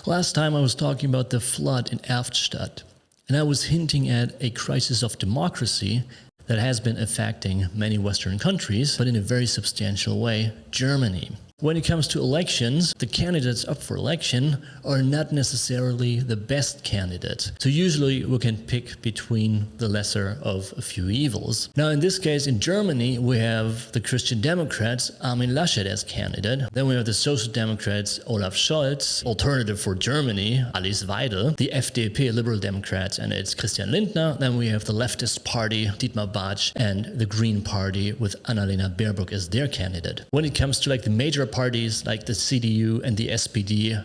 Last time I was talking about the flood in Erftstadt, and I was hinting at a crisis of democracy that has been affecting many Western countries, but in a very substantial way, Germany. When it comes to elections, the candidates up for election are not necessarily the best candidates. So usually we can pick between the lesser of a few evils. Now in this case in Germany we have the Christian Democrats, laschet as candidate. Then we have the Social Democrats, Olaf Scholz, Alternative for Germany, Weidel, the FDP, Liberal Democrats, and it's Christian Lindner. Then we have the leftist party, Bartsch, and the Green Party with Baerbock as their candidate. When it comes to the major parties like the CDU and the SPD,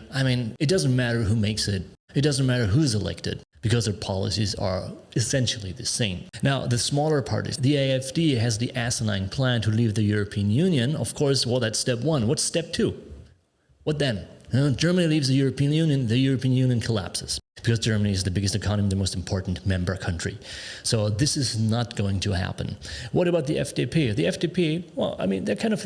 it doesn't matter who makes it. It doesn't matter who's elected because their policies are essentially the same. Now, the smaller parties, the AfD has the asinine plan to leave the European Union. Of course, well, that's step one. What's step two? What then? Germany leaves the European Union collapses because Germany is the biggest economy, the most important member country. So this is not going to happen. What about the FDP? The FDP, well, they're kind of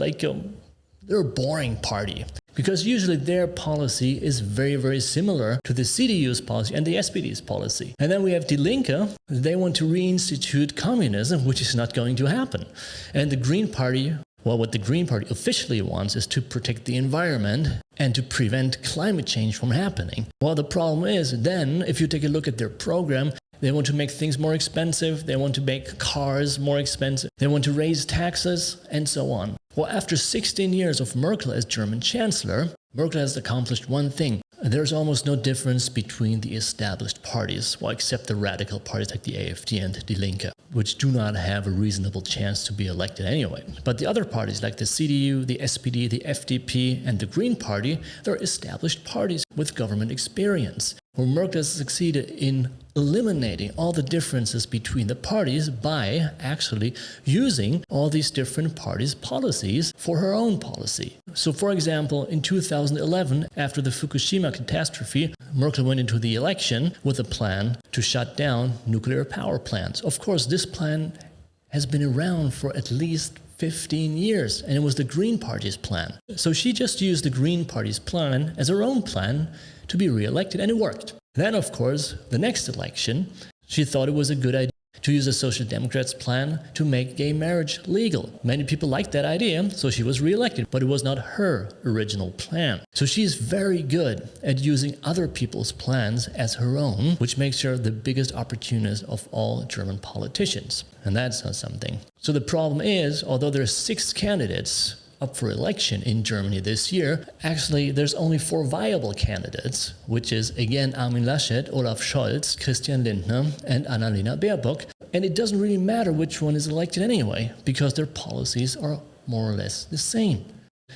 they're a boring party because usually their policy is very, very similar to the CDU's policy and the SPD's policy. And then we have Die Linke. They want to reinstitute communism, which is not going to happen. And the Green Party, well, what the Green Party officially wants is to protect the environment and to prevent climate change from happening. Well, the problem is then, if you take a look at their program, they want to make things more expensive, they want to make cars more expensive, they want to raise taxes, and so on. Well, after 16 years of Merkel as German chancellor, Merkel has accomplished one thing. There's almost no difference between the established parties, well, except the radical parties like the AfD and Die Linke, which do not have a reasonable chance to be elected anyway. But the other parties like the CDU, the SPD, the FDP, and the Green Party, they're established parties with government experience, where Merkel has succeeded in eliminating all the differences between the parties by actually using all these different parties' policies for her own policy. So for example, in 2011, after the Fukushima catastrophe, Merkel went into the election with a plan to shut down nuclear power plants. Of course, this plan has been around for at least 15 years, and it was the Green Party's plan. So she just used the Green Party's plan as her own plan to be re-elected, and it worked. Then, of course, the next election, she thought it was a good idea to use the Social Democrats' plan to make gay marriage legal. Many people liked that idea, so she was re-elected, but it was not her original plan. So she's very good at using other people's plans as her own, which makes her the biggest opportunist of all German politicians. And that's not something. So the problem is, although there are 6 candidates up for election in Germany this year, actually there's only 4 viable candidates, which is again Armin Laschet, Olaf Scholz, Christian Lindner, and Annalena Baerbock. And it doesn't really matter which one is elected anyway, because their policies are more or less the same.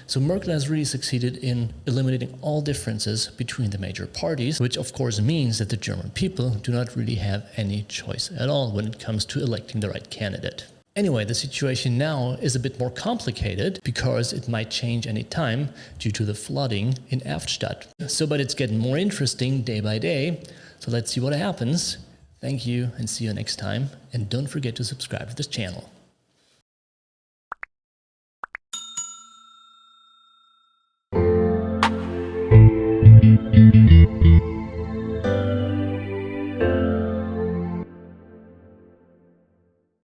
So Merkel has really succeeded in eliminating all differences between the major parties, which of course means that the German people do not really have any choice at all when it comes to electing the right candidate. Anyway, the situation now is a bit more complicated because it might change any time due to the flooding in Erftstadt. But it's getting more interesting day by day. So let's see what happens. Thank you and see you next time. And don't forget to subscribe to this channel.